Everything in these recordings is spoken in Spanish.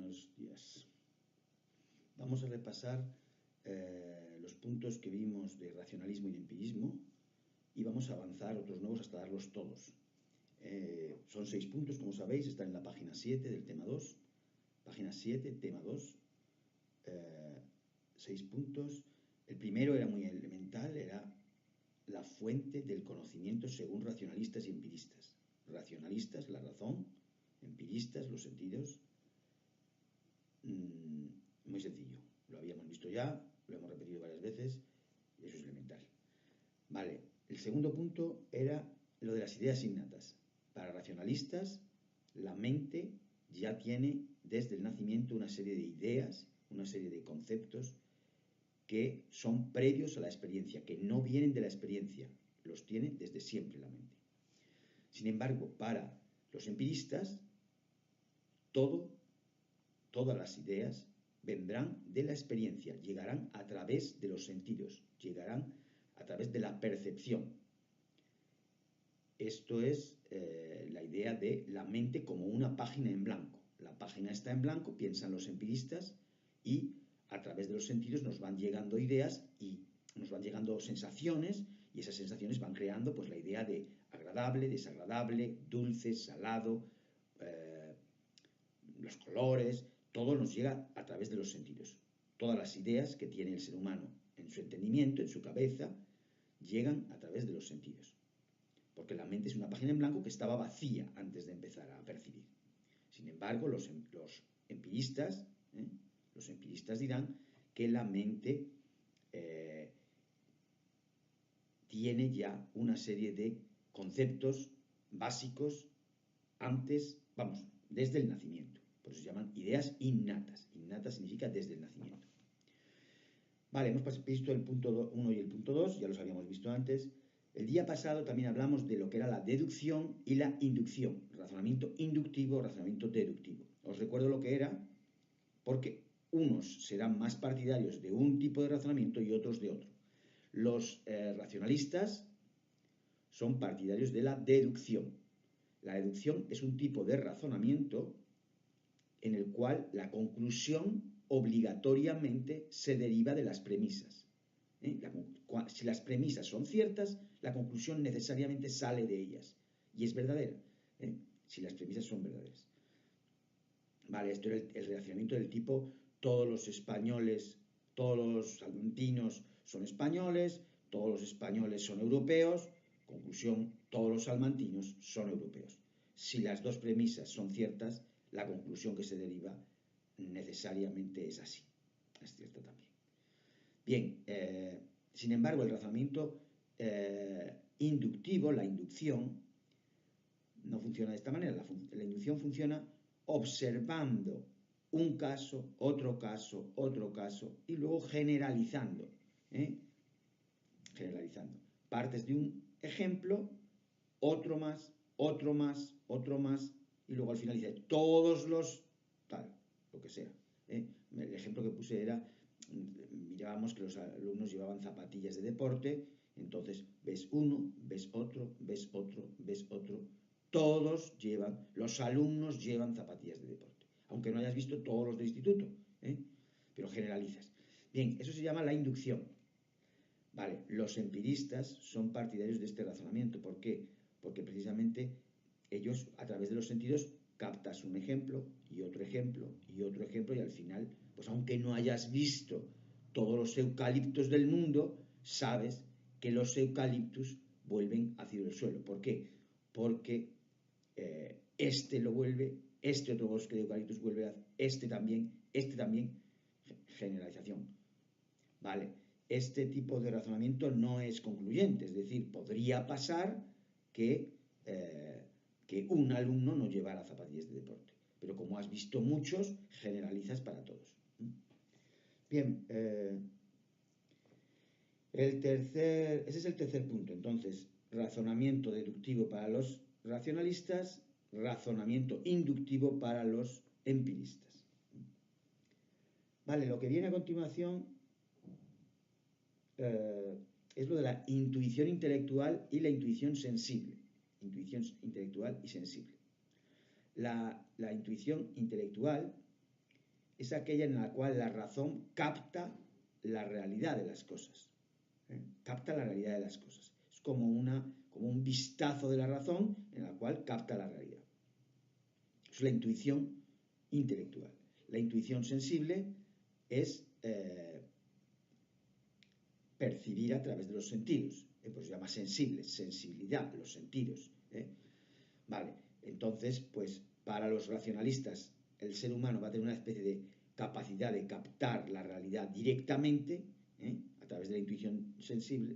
buenos días. Vamos a repasar los puntos que vimos de racionalismo y de empirismo y vamos a avanzar otros nuevos hasta darlos todos. Son 6 puntos, como sabéis, están en la página 7 del tema 2. Página 7, tema 2. 6 puntos. El primero era muy elemental, era la fuente del conocimiento según racionalistas y empiristas. Racionalistas, la razón; empiristas, los sentidos. Muy sencillo, lo habíamos visto ya, lo hemos repetido varias veces, y eso es elemental. Vale, el segundo punto era lo de las ideas innatas. Para racionalistas, la mente ya tiene desde el nacimiento una serie de ideas, una serie de conceptos que son previos a la experiencia, que no vienen de la experiencia, los tiene desde siempre la mente. Sin embargo, para los empiristas, todas las ideas vendrán de la experiencia, llegarán a través de los sentidos, llegarán a través de la percepción. Esto es la idea de la mente como una página en blanco. La página está en blanco, piensan los empiristas, y a través de los sentidos nos van llegando ideas y nos van llegando sensaciones, y esas sensaciones van creando pues la idea de agradable, desagradable, dulce, salado, los colores. Todo nos llega a través de los sentidos. Todas las ideas que tiene el ser humano en su entendimiento, en su cabeza, llegan a través de los sentidos. Porque la mente es una página en blanco que estaba vacía antes de empezar a percibir. Sin embargo, los empiristas dirán que la mente tiene ya una serie de conceptos básicos desde el nacimiento. Por eso se llaman ideas innatas. Innata significa desde el nacimiento. Vale, hemos visto el punto 1 y el punto 2, ya los habíamos visto antes. El día pasado también hablamos de lo que era la deducción y la inducción. Razonamiento inductivo, razonamiento deductivo. Os recuerdo lo que era, porque unos serán más partidarios de un tipo de razonamiento y otros de otro. Los racionalistas son partidarios de la deducción. La deducción es un tipo de razonamiento en el cual la conclusión obligatoriamente se deriva de las premisas. Si las premisas son ciertas, la conclusión necesariamente sale de ellas y es verdadera, si las premisas son verdaderas. Vale, esto era el razonamiento del tipo: todos los españoles, todos los salmantinos son españoles, todos los españoles son europeos. Conclusión: todos los salmantinos son europeos. Si las dos premisas son ciertas, la conclusión que se deriva necesariamente es así. Es cierta también. Bien, sin embargo, el razonamiento inductivo, la inducción, no funciona de esta manera. La inducción funciona observando un caso, otro caso, otro caso, y luego generalizando. Generalizando. Partes de un ejemplo, otro más, otro más, otro más, y luego al final dice todos los tal, lo que sea. El ejemplo que puse era, mirábamos que los alumnos llevaban zapatillas de deporte, entonces ves uno, ves otro, ves otro, ves otro, los alumnos llevan zapatillas de deporte, aunque no hayas visto todos los del instituto, pero generalizas. Bien, eso se llama la inducción. Vale, los empiristas son partidarios de este razonamiento. ¿Por qué? Porque precisamente ellos, a través de los sentidos, captas un ejemplo y otro ejemplo y otro ejemplo, y al final, pues aunque no hayas visto todos los eucaliptos del mundo, sabes que los eucaliptus vuelven hacia el suelo. ¿Por qué? Porque este lo vuelve, este otro bosque de eucaliptus vuelve a este también, generalización. Vale. Este tipo de razonamiento no es concluyente, es decir, podría pasar que un alumno no llevara zapatillas de deporte, pero como has visto muchos, generalizas para todos. Bien, ese es el tercer punto. Entonces, razonamiento deductivo para los racionalistas, razonamiento inductivo para los empiristas. Vale, lo que viene a continuación es lo de la intuición intelectual y la intuición sensible. Intuición intelectual y sensible. La intuición intelectual es aquella en la cual la razón capta la realidad de las cosas. Capta la realidad de las cosas. Es como un vistazo de la razón en la cual capta la realidad. Es la intuición intelectual. La intuición sensible es percibir a través de los sentidos. Pues se llama sensible, sensibilidad, los sentidos. Vale, entonces, pues para los racionalistas, el ser humano va a tener una especie de capacidad de captar la realidad directamente, a través de la intuición sensible,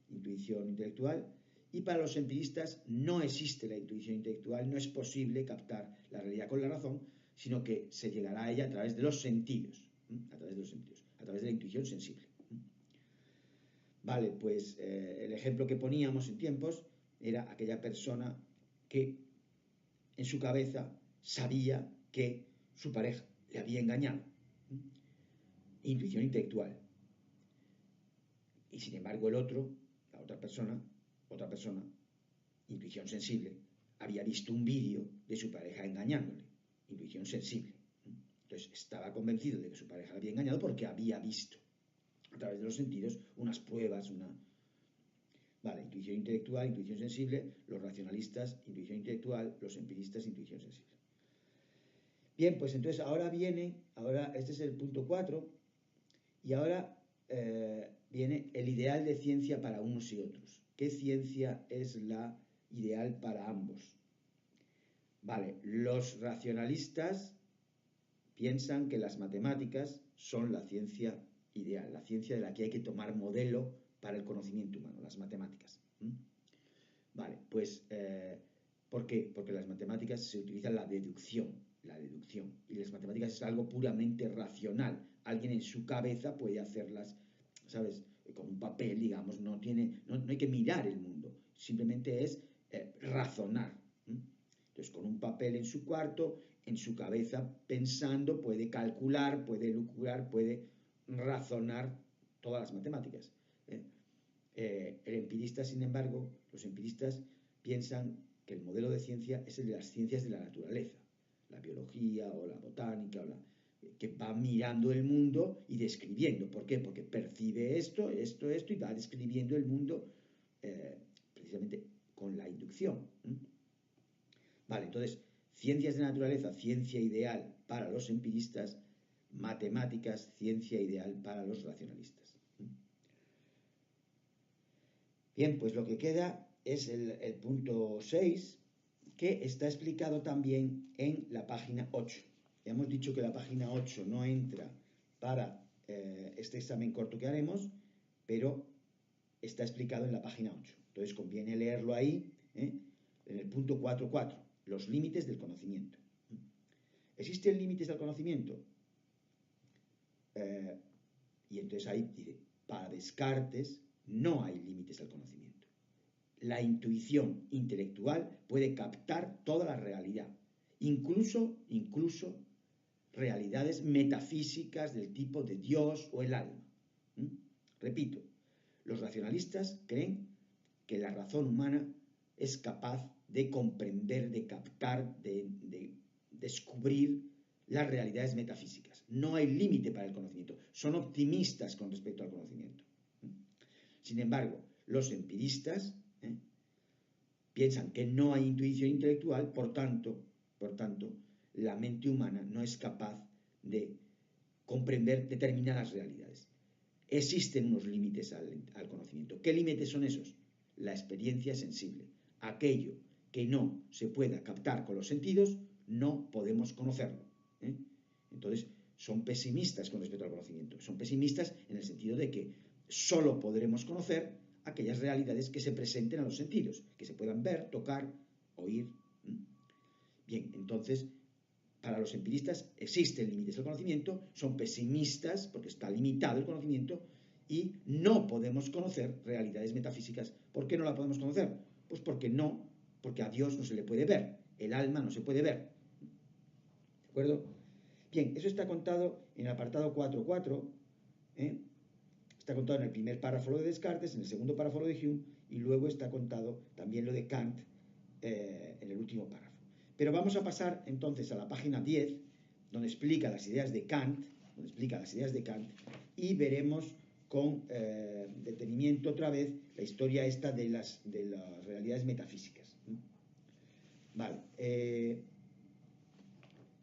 intuición intelectual, y para los empiristas no existe la intuición intelectual, no es posible captar la realidad con la razón, sino que se llegará a ella a través de los sentidos, a través de la intuición sensible. Vale, pues el ejemplo que poníamos en tiempos era aquella persona que en su cabeza sabía que su pareja le había engañado. Intuición intelectual. Y sin embargo la otra persona, intuición sensible, había visto un vídeo de su pareja engañándole. Intuición sensible. Entonces estaba convencido de que su pareja le había engañado porque había visto a través de los sentidos unas pruebas, Vale, intuición intelectual, intuición sensible, los racionalistas, intuición intelectual, los empiristas, intuición sensible. Bien, pues entonces ahora este es el punto 4, y ahora viene el ideal de ciencia para unos y otros. ¿Qué ciencia es la ideal para ambos? Vale, los racionalistas piensan que las matemáticas son la ciencia ideal, la ciencia de la que hay que tomar modelo para el conocimiento humano, las matemáticas. Vale, pues, ¿por qué? Porque las matemáticas se utiliza la deducción, y las matemáticas es algo puramente racional. Alguien en su cabeza puede hacerlas, ¿sabes? Con un papel, digamos, no hay que mirar el mundo, simplemente es razonar. Entonces, con un papel en su cuarto, en su cabeza, pensando, puede calcular, puede lucurar, puede razonar todas las matemáticas. El empirista, sin embargo, los empiristas piensan que el modelo de ciencia es el de las ciencias de la naturaleza, la biología o la botánica, que va mirando el mundo y describiendo. ¿Por qué? Porque percibe esto, y va describiendo el mundo precisamente con la inducción. Vale, entonces, ciencias de la naturaleza, ciencia ideal para los empiristas, matemáticas, ciencia ideal para los racionalistas. Bien, pues lo que queda es el punto 6, que está explicado también en la página 8. Ya hemos dicho que la página 8 no entra para este examen corto que haremos, pero está explicado en la página 8. Entonces conviene leerlo ahí, en el punto 4.4, los límites del conocimiento. ¿Existen límites del conocimiento? Y entonces ahí dice, para Descartes no hay límites al conocimiento. La intuición intelectual puede captar toda la realidad, incluso realidades metafísicas del tipo de Dios o el alma. Repito, los racionalistas creen que la razón humana es capaz de comprender, de captar, de descubrir las realidades metafísicas. No hay límite para el conocimiento. Son optimistas con respecto al conocimiento. Sin embargo, los empiristas piensan que no hay intuición intelectual, por tanto, la mente humana no es capaz de comprender determinadas realidades. Existen unos límites al conocimiento. ¿Qué límites son esos? La experiencia sensible. Aquello que no se pueda captar con los sentidos, no podemos conocerlo. Entonces, son pesimistas con respecto al conocimiento. Son pesimistas en el sentido de que solo podremos conocer aquellas realidades que se presenten a los sentidos, que se puedan ver, tocar, oír. Bien, entonces, para los empiristas existen límites al conocimiento, son pesimistas porque está limitado el conocimiento y no podemos conocer realidades metafísicas. ¿Por qué no la podemos conocer? Pues porque a Dios no se le puede ver, el alma no se puede ver. ¿De acuerdo? Bien, eso está contado en el apartado 4.4, está contado en el primer párrafo lo de Descartes, en el segundo párrafo lo de Hume, y luego está contado también lo de Kant en el último párrafo. Pero vamos a pasar entonces a la página 10, donde explica las ideas de Kant, y veremos con detenimiento otra vez la historia esta de las realidades metafísicas. Vale. En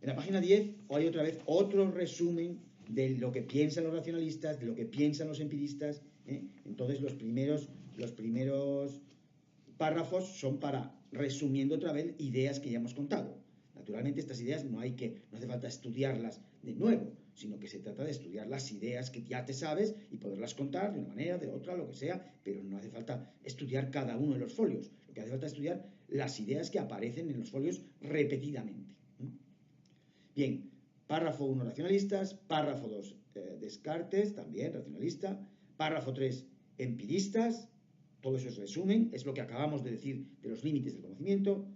la página 10 hay otra vez otro resumen de lo que piensan los racionalistas, de lo que piensan los empiristas. Entonces los primeros párrafos son para, resumiendo otra vez, ideas que ya hemos contado. Naturalmente estas ideas no hace falta estudiarlas de nuevo, sino que se trata de estudiar las ideas que ya te sabes y poderlas contar de una manera, de otra, lo que sea, pero no hace falta estudiar cada uno de los folios. Lo que hace falta es estudiar las ideas que aparecen en los folios repetidamente. Bien, párrafo 1, racionalistas, párrafo 2, Descartes, también racionalista, párrafo 3, empiristas, todo eso es resumen, es lo que acabamos de decir de los límites del conocimiento,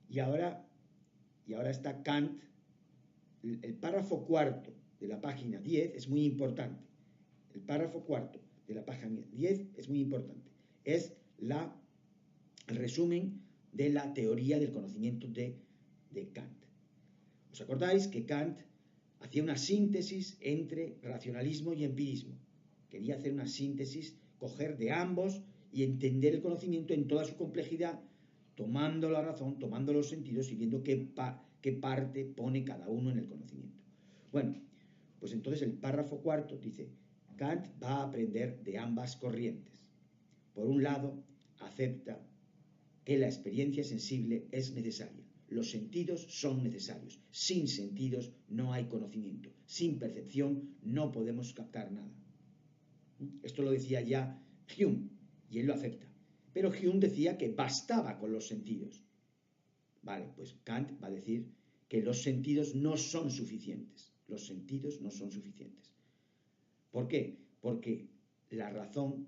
y ahora está Kant. El párrafo cuarto de la página 10 es muy importante. El párrafo cuarto de la página 10 es muy importante. Es el resumen de la teoría del conocimiento de Kant. ¿Os acordáis que Kant hacía una síntesis entre racionalismo y empirismo? Quería hacer una síntesis, coger de ambos y entender el conocimiento en toda su complejidad, tomando la razón, tomando los sentidos y viendo qué parte pone cada uno en el conocimiento. Bueno, pues entonces el párrafo cuarto dice: Kant va a aprender de ambas corrientes. Por un lado, acepta que la experiencia sensible es necesaria. Los sentidos son necesarios. Sin sentidos no hay conocimiento. Sin percepción no podemos captar nada. Esto lo decía ya Hume, y él lo acepta. Pero Hume decía que bastaba con los sentidos. Vale, pues Kant va a decir que los sentidos no son suficientes. Los sentidos no son suficientes. ¿Por qué? Porque la razón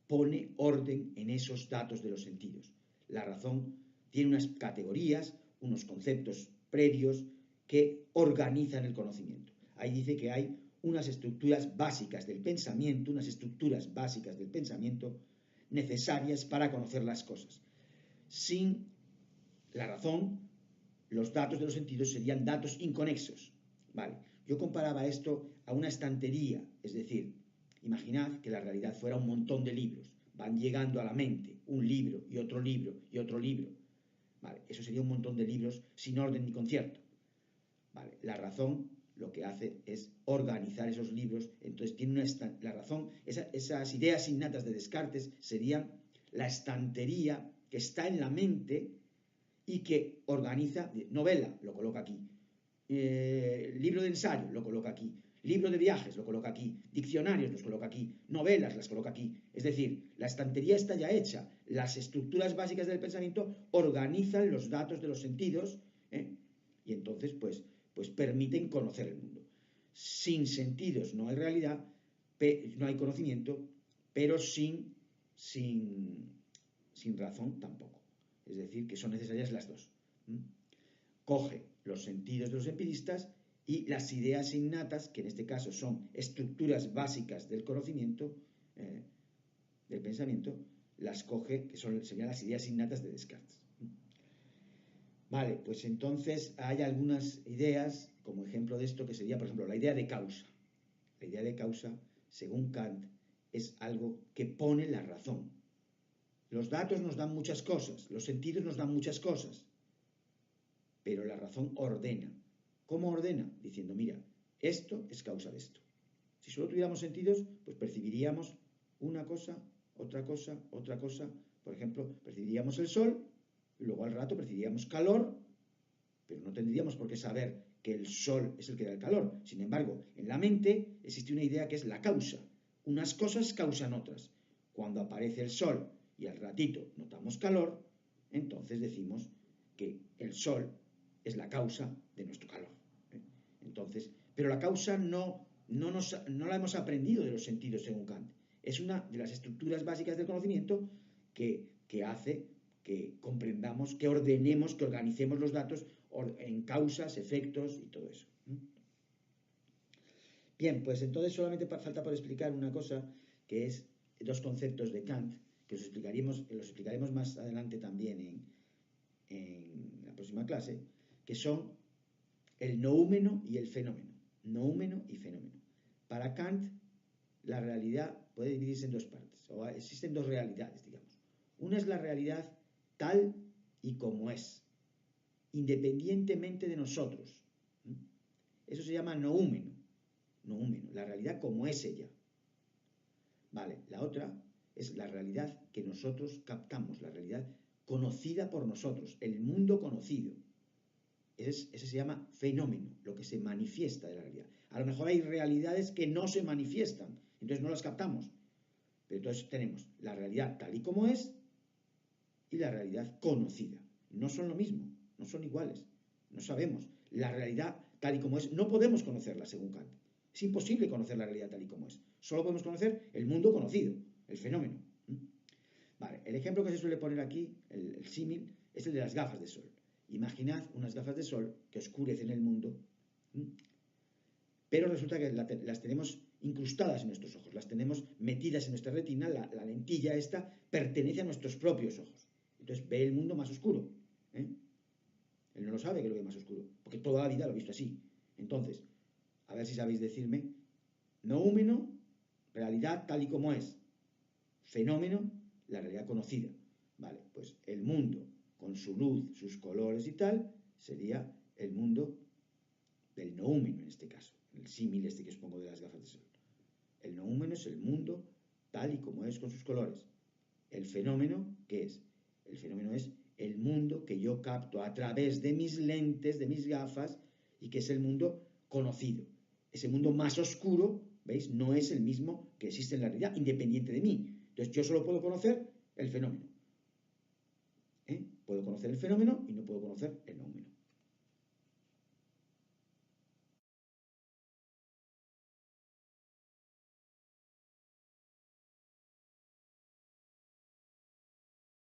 pone orden en esos datos de los sentidos. La razón tiene unas categorías, unos conceptos previos que organizan el conocimiento. Ahí dice que hay unas estructuras básicas del pensamiento, necesarias para conocer las cosas. Sin la razón, los datos de los sentidos serían datos inconexos. Vale, yo comparaba esto a una estantería, es decir, imaginad que la realidad fuera un montón de libros, van llegando a la mente un libro y otro libro y otro libro. Vale, eso sería un montón de libros sin orden ni concierto. Vale, la razón lo que hace es organizar esos libros. Entonces tiene la razón, esas ideas innatas de Descartes serían la estantería que está en la mente y que organiza novela, lo coloca aquí, libro de ensayo, lo coloca aquí, libro de viajes, lo coloca aquí, diccionarios, los coloca aquí, novelas, las coloca aquí. Es decir, la estantería está ya hecha. Las estructuras básicas del pensamiento organizan los datos de los sentidos, y entonces pues permiten conocer el mundo. Sin sentidos no hay realidad, no hay conocimiento, pero sin razón tampoco. Es decir, que son necesarias las dos. Coge los sentidos de los empiristas y las ideas innatas, que en este caso son estructuras básicas del conocimiento, del pensamiento, las coge, que serían las ideas innatas de Descartes. Vale, pues entonces hay algunas ideas, como ejemplo de esto, que sería, por ejemplo, la idea de causa. La idea de causa, según Kant, es algo que pone la razón. Los datos nos dan muchas cosas, los sentidos nos dan muchas cosas, pero la razón ordena. ¿Cómo ordena? Diciendo, mira, esto es causa de esto. Si solo tuviéramos sentidos, pues percibiríamos una cosa, otra cosa, otra cosa. Por ejemplo, percibiríamos el sol, y luego al rato percibiríamos calor, pero no tendríamos por qué saber que el sol es el que da el calor. Sin embargo, en la mente existe una idea que es la causa. Unas cosas causan otras. Cuando aparece el sol y al ratito notamos calor, entonces decimos que el sol es la causa de nuestro calor. Entonces, pero la causa no la hemos aprendido de los sentidos según Kant. Es una de las estructuras básicas del conocimiento que hace que comprendamos, que ordenemos, que organicemos los datos en causas, efectos y todo eso. Bien, pues entonces solamente falta por explicar una cosa, que es dos conceptos de Kant, que los explicaremos más adelante también en la próxima clase, que son el noúmeno y el fenómeno. Noúmeno y fenómeno. Para Kant, la realidad puede dividirse en dos partes, o existen dos realidades, digamos. Una es la realidad tal y como es, independientemente de nosotros. Eso se llama noúmeno. Noúmeno, la realidad como es ella. Vale, la otra es la realidad que nosotros captamos, la realidad conocida por nosotros, el mundo conocido. Ese se llama fenómeno, lo que se manifiesta de la realidad. A lo mejor hay realidades que no se manifiestan, entonces no las captamos. Pero entonces tenemos la realidad tal y como es y la realidad conocida. No son lo mismo, no son iguales, no sabemos. La realidad tal y como es, no podemos conocerla según Kant. Es imposible conocer la realidad tal y como es. Solo podemos conocer el mundo conocido, el fenómeno. Vale, el ejemplo que se suele poner aquí, el símil, es el de las gafas de sol. Imaginad unas gafas de sol que oscurecen el mundo, pero resulta que las tenemos incrustadas en nuestros ojos, las tenemos metidas en nuestra retina, la lentilla esta pertenece a nuestros propios ojos. Entonces ve el mundo más oscuro. Él no lo sabe que lo ve más oscuro, porque toda la vida lo ha visto así. Entonces, a ver si sabéis decirme, noúmeno, realidad tal y como es. Fenómeno, la realidad conocida. Vale, pues el mundo con su luz, sus colores y tal, sería el mundo del noúmeno en este caso, el símil este que os pongo de las gafas de sol. El noúmeno es el mundo tal y como es con sus colores. El fenómeno, ¿qué es? El fenómeno es el mundo que yo capto a través de mis lentes, de mis gafas, y que es el mundo conocido. Ese mundo más oscuro, ¿veis? No es el mismo que existe en la realidad, independiente de mí. Entonces yo solo puedo conocer el fenómeno. Puedo conocer el fenómeno y no puedo conocer el noúmeno.